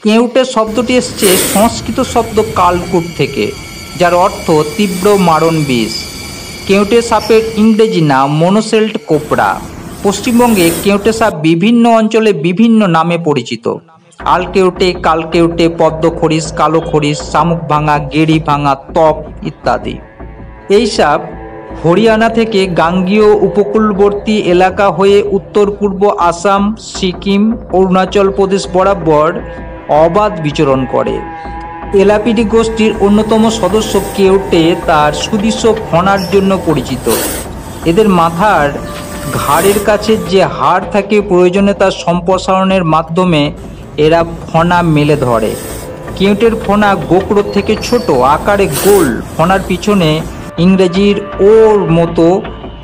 কেউটে শব্দটি এসছে সংস্কৃত শব্দ কালকূট থেকে, যার অর্থ তীব্র মারণ বিষ। কেউটে সাপের ইংরেজি নাম মনোসেল্ট কোবরা। পশ্চিমবঙ্গে কেউটে সাপ বিভিন্ন অঞ্চলে বিভিন্ন নামে পরিচিত। আলকেউটে, কালকেউটে, পদ্মখরিশ, কালো খরিশ, শামুক ভাঙা, গেড়ি ভাঙা, তপ ইত্যাদি। এই সাপ হরিয়ানা থেকে গাঙ্গীয় উপকূলবর্তী এলাকা হয়ে উত্তর পূর্ব আসাম, সিকিম, অরুণাচল প্রদেশ বরাবর অবাধ বিচরণ করে। এলাপিডি গোষ্ঠীর অন্যতম সদস্য কেউটে তার সুদৃশ্য ফণার জন্য পরিচিত। এদের মাথার ঘাড়ের কাছে যে হাড় থাকে, প্রয়োজনে তার সম্প্রসারণের মাধ্যমে এরা ফণা মেলে ধরে। কেউটের ফণা গোকড়োর থেকে ছোট, আকারে গোল। ফণার পিছনে ইংরেজির ওর মতো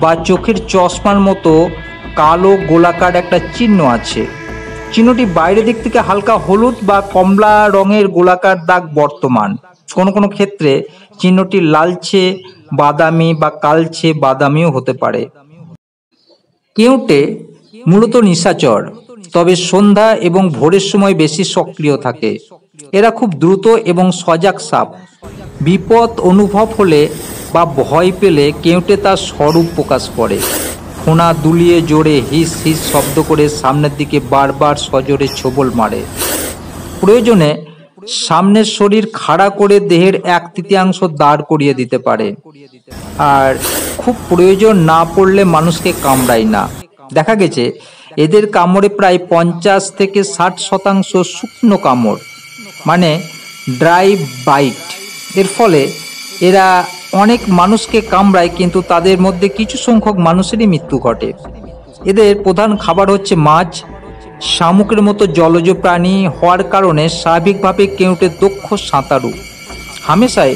বা চোখের চশমার মতো কালো গোলাকার একটা চিহ্ন আছে। চিহ্নটি বাইরের দিক থেকে হালকা হলুদ বা কমলা রঙের গোলাকার দাগ বর্তমান। কোনো কোনো ক্ষেত্রে চিহ্নটি লালচে বাদামি বা কালচে বাদামিও হতে পারে। কেউটে মূলত নিশাচর, তবে সন্ধ্যা এবং ভোরের সময় বেশি সক্রিয় থাকে। এরা খুব দ্রুত এবং সজাগ সাপ। বিপদ অনুভব হলে বা ভয় পেলে কেউটে তার স্বরূপ প্রকাশ করে। ফোনা দুলিয়ে জোরে হিস হিস শব্দ করে সামনের দিকে বারবার সজোরে ছোবল মারে। প্রয়োজনে সামনের শরীর খাড়া করে দেহের 1/3 দাঁড় করিয়ে দিতে পারে। আর খুব প্রয়োজন না পড়লে মানুষকে কামড়ায় না। দেখা গেছে এদের কামড়ে প্রায় 50 থেকে 60% শুকনো কামড়, মানে ড্রাই বাইট। এর ফলে এরা অনেক মানুষকে কামড়ায়, কিন্তু তাদের মধ্যে কিছু সংখ্যক মানুষেরই মৃত্যু ঘটে। এদের প্রধান খাবার হচ্ছে মাছ। শামুকের মতো জলজ প্রাণী হওয়ার কারণে স্বাভাবিকভাবে কেউটে দক্ষ সাঁতারু। হামেশাই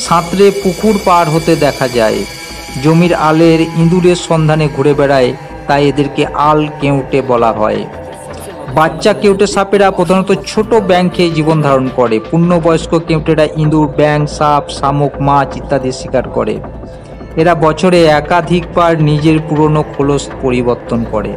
সাঁতরে পুকুর পার হতে দেখা যায়। জমির আলের ইঁদুরের সন্ধানে ঘুরে বেড়ায়, তাই এদেরকে আল কেউটে বলা হয়। বাচ্চা কেউটে সাপেরা প্রধানত ছোট ব্যাঙ খেয়ে জীবন ধারণ করে। পূর্ণবয়স্ক কেউটেরা ইঁদুর, ব্যাঙ, সাপ, শামুক, মাছ ইত্যাদি শিকার করে। এরা বছরে একাধিকবার নিজের পুরনো খোলস পরিবর্তন করে।